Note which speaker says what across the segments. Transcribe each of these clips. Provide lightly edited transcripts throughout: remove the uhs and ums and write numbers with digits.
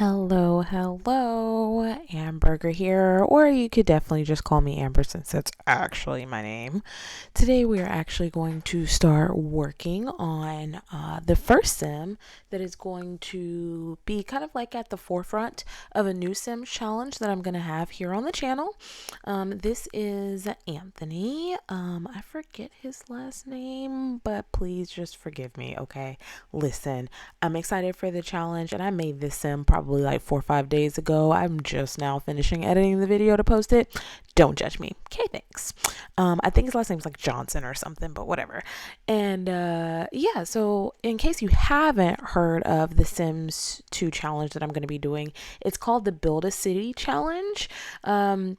Speaker 1: Hello, Amberger here, or you could definitely just call me Amber since that's actually my name. Today we are actually going to start working on the first sim that is going to be kind of like at the forefront of a new sim challenge that I'm going to have here on the channel. This is Anthony. I forget his last name, but please just forgive me, okay? Listen, I'm excited for the challenge, and I made this sim probably like 4 or 5 days ago. I'm just now finishing editing the video to post it. Don't judge me. Okay, thanks. I think his last name's like Johnson or something, but whatever. And yeah, so in case you haven't heard of the Sims 2 challenge that I'm going to be doing, it's called the Build a City Challenge.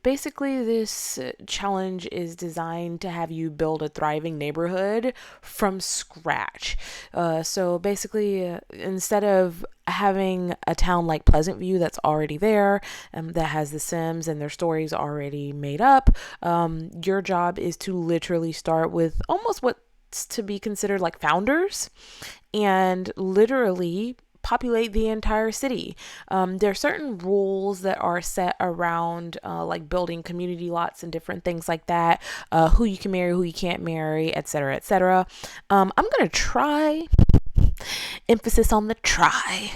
Speaker 1: Basically, this challenge is designed to have you build a thriving neighborhood from scratch. So basically, instead of having a town like Pleasant View that's already there, that has the Sims and their stories already made up, your job is to literally start with almost what's to be considered like founders and literally populate the entire city. There are certain rules that are set around like building community lots and different things like that, who you can marry, who you can't marry, etc., etc. I'm going to try, emphasis on the try,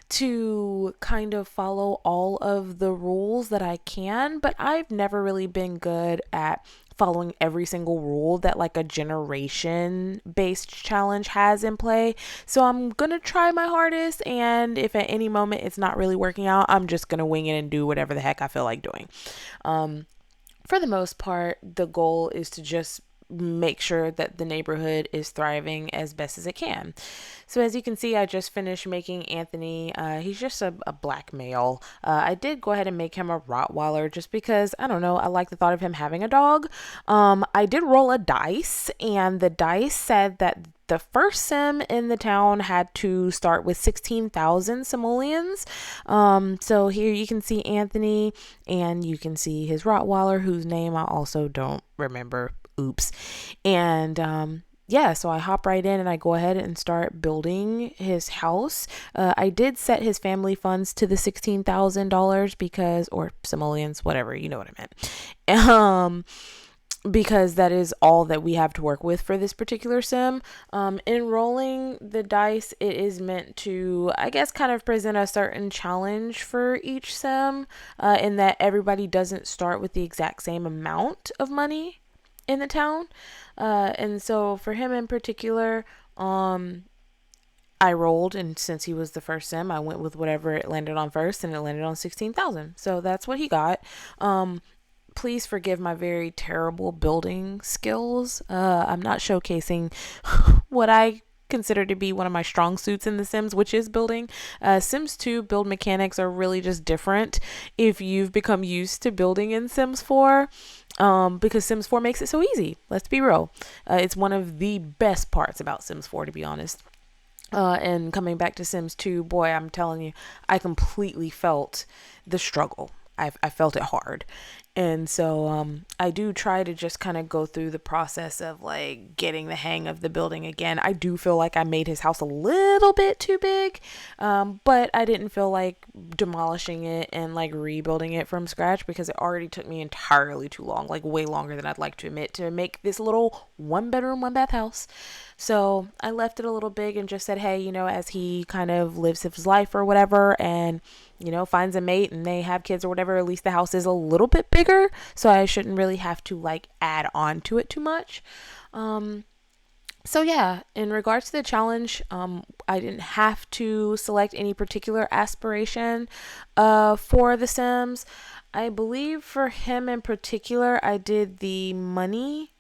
Speaker 1: to kind of follow all of the rules that I can, but I've never really been good at following every single rule that like a generation based challenge has in play. So I'm gonna try my hardest, and if at any moment it's not really working out, I'm just gonna wing it and do whatever the heck I feel like doing. For the most part, the goal is to just make sure that the neighborhood is thriving as best as it can. So as you can see, I just finished making Anthony. He's just a black male. I did go ahead and make him a Rottweiler just because, I don't know, I like the thought of him having a dog. I did roll a dice, and the dice said that the first sim in the town had to start with 16,000 simoleons. So here you can see Anthony, and you can see his Rottweiler, whose name I also don't remember. Oops. And yeah, so I hop right in and I go ahead and start building his house. I did set his family funds to the $16,000 because, or simoleons, whatever, you know what I meant. Because that is all that we have to work with for this particular sim. In rolling the dice, it is meant to, I guess, kind of present a certain challenge for each sim, in that everybody doesn't start with the exact same amount of money in the town. And so for him in particular, I rolled, and since he was the first sim, I went with whatever it landed on first, and it landed on 16,000. So that's what he got. Please forgive my very terrible building skills. I'm not showcasing what I consider to be one of my strong suits in The Sims, which is building. Sims 2 build mechanics are really just different if you've become used to building in Sims 4. Because Sims 4 makes it so easy. Let's be real. It's one of the best parts about Sims 4, to be honest. And coming back to Sims 2, boy, I'm telling you, I completely felt the struggle. I felt it hard. And so I do try to just kind of go through the process of like getting the hang of the building again. I do feel like I made his house a little bit too big, but I didn't feel like demolishing it and like rebuilding it from scratch because it already took me entirely too long, like way longer than I'd like to admit, to make this little 1 bedroom, 1 bath house. So I left it a little big and just said, hey, as he kind of lives his life or whatever, and finds a mate and they have kids or whatever, at least the house is a little bit bigger, so I shouldn't really have to like add on to it too much. So yeah, in regards to the challenge, I didn't have to select any particular aspiration for the Sims. I believe for him in particular, I did the money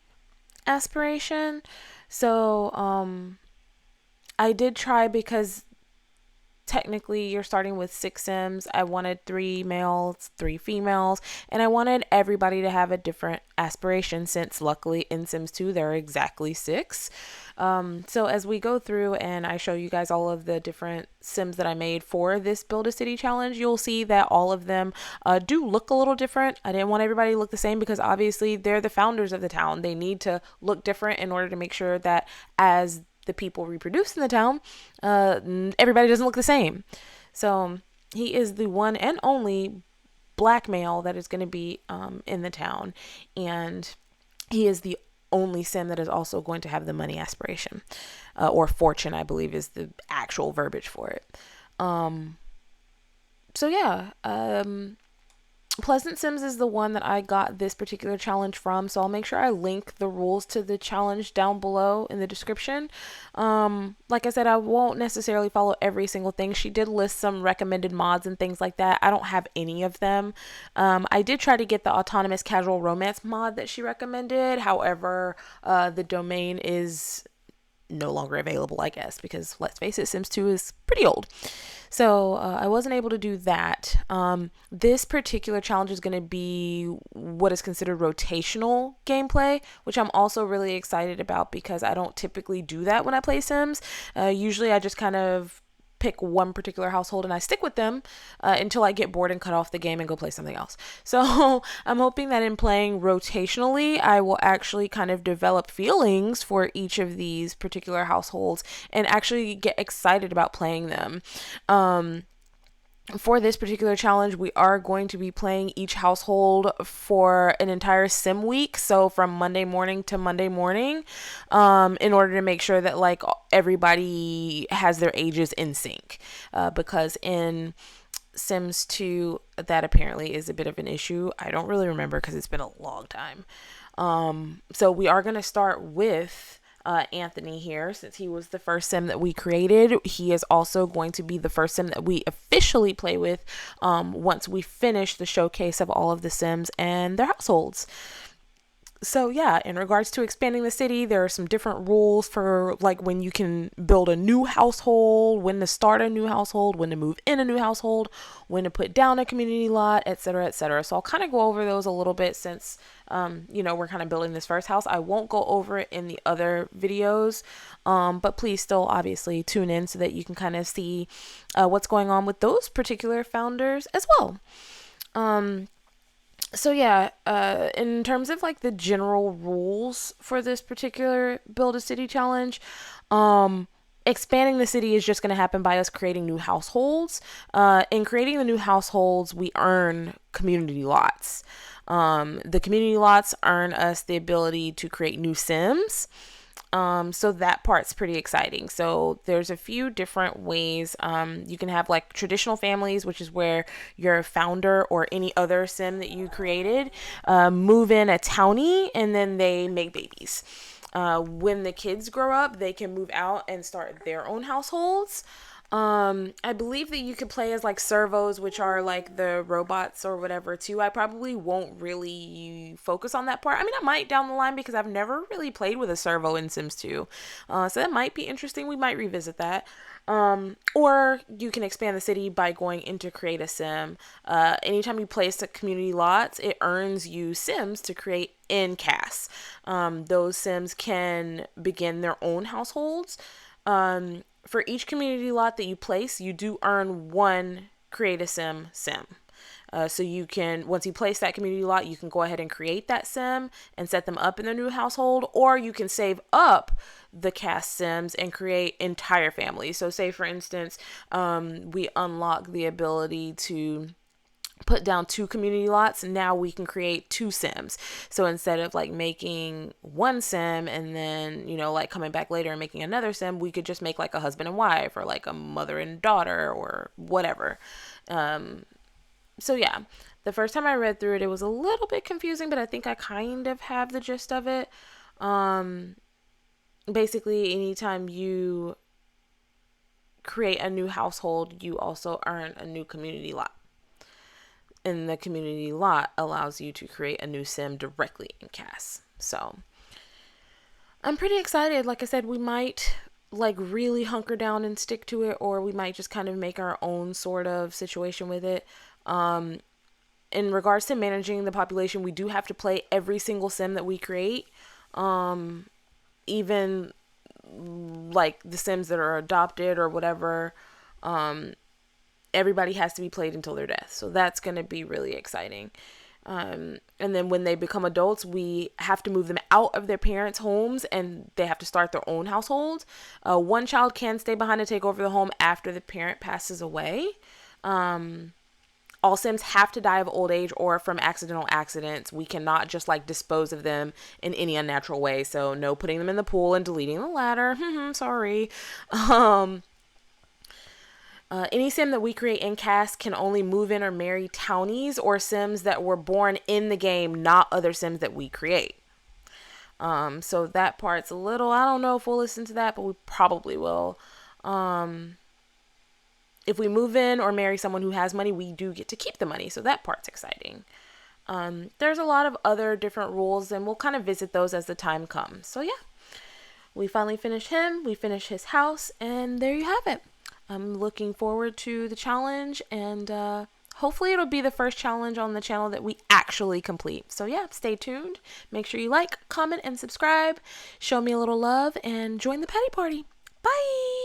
Speaker 1: aspiration. So I did try, because technically you're starting with 6 Sims. I wanted 3 males, 3 females, and I wanted everybody to have a different aspiration, since luckily in Sims 2 there are exactly 6. So as we go through and I show you guys all of the different Sims that I made for this Build a City challenge, you'll see that all of them do look a little different. I didn't want everybody to look the same because obviously they're the founders of the town. They need to look different in order to make sure that as the people reproduce in the town, everybody doesn't look the same. So He is the one and only black male that is going to be in the town, and he is the only sim that is also going to have the money aspiration, or fortune, I believe, is the actual verbiage for it. So yeah, Pleasant Sims is the one that I got this particular challenge from, so I'll make sure I link the rules to the challenge down below in the description. Like I said, I won't necessarily follow every single thing. She did list some recommended mods and things like that. I don't have any of them. I did try to get the autonomous casual romance mod that she recommended. However, the domain is no longer available, I guess, because let's face it, Sims 2 is pretty old. So I wasn't able to do that. This particular challenge is going to be what is considered rotational gameplay, which I'm also really excited about because I don't typically do that when I play Sims. Usually I just kind of pick one particular household and I stick with them until I get bored and cut off the game and go play something else. So I'm hoping that in playing rotationally, I will actually kind of develop feelings for each of these particular households and actually get excited about playing them. For this particular challenge, we are going to be playing each household for an entire sim week, so from Monday morning to Monday morning, in order to make sure that like everybody has their ages in sync, because in Sims 2 that apparently is a bit of an issue. I don't really remember because it's been a long time. So we are going to start with Anthony here, since he was the first sim that we created. He is also going to be the first sim that we officially play with once we finish the showcase of all of the sims and their households. So yeah, in regards to expanding the city, there are some different rules for like when you can build a new household, when to start a new household, when to move in a new household, when to put down a community lot, etc., etc. So I'll kind of go over those a little bit since we're kind of building this first house. I won't go over it in the other videos, but please still obviously tune in so that you can kind of see what's going on with those particular founders as well. So yeah, in terms of like the general rules for this particular build a city challenge, expanding the city is just going to happen by us creating new households. In creating the new households, we earn community lots. The community lots earn us the ability to create new sims. So that part's pretty exciting. So there's a few different ways. You can have like traditional families, which is where your founder or any other sim that you created move in a townie and then they make babies. When the kids grow up, they can move out and start their own households. I believe that you could play as like servos, which are like the robots or whatever too. I probably won't really focus on that part. I mean, I might down the line because I've never really played with a servo in Sims 2. So that might be interesting. We might revisit that. Or you can expand the city by going into create a sim. Anytime you place a community lots, it earns you sims to create in CAS. Those sims can begin their own households. For each community lot that you place, you do earn one create a sim. So you can, once you place that community lot, you can go ahead and create that sim and set them up in their new household, or you can save up the cast sims and create entire families. So say for instance, we unlock the ability to put down 2 community lots. Now we can create 2 sims. So instead of like making one sim and then, like coming back later and making another sim, we could just make like a husband and wife or like a mother and daughter or whatever. So yeah, the first time I read through it, it was a little bit confusing, but I think I kind of have the gist of it. Basically, anytime you create a new household, you also earn a new community lot. And the community lot allows you to create a new sim directly in CAS. So I'm pretty excited. Like I said, we might like really hunker down and stick to it, or we might just kind of make our own sort of situation with it. In regards to managing the population, we do have to play every single sim that we create. Even like the sims that are adopted or whatever, everybody has to be played until their death. So that's going to be really exciting. And then when they become adults, we have to move them out of their parents' homes and they have to start their own household. One child can stay behind to take over the home after the parent passes away. All Sims have to die of old age or from accidental accidents. We cannot just like dispose of them in any unnatural way. So no putting them in the pool and deleting the ladder. Sorry. Any sim that we create in cast can only move in or marry townies or sims that were born in the game, not other sims that we create. So that part's a little, I don't know if we'll listen to that, but we probably will. If we move in or marry someone who has money, we do get to keep the money. So that part's exciting. There's a lot of other different rules, and we'll kind of visit those as the time comes. So yeah, we finally finished him. We finished his house, and there you have it. I'm looking forward to the challenge, and hopefully it'll be the first challenge on the channel that we actually complete. So yeah, stay tuned. Make sure you like, comment, and subscribe. Show me a little love, and join the petty party. Bye!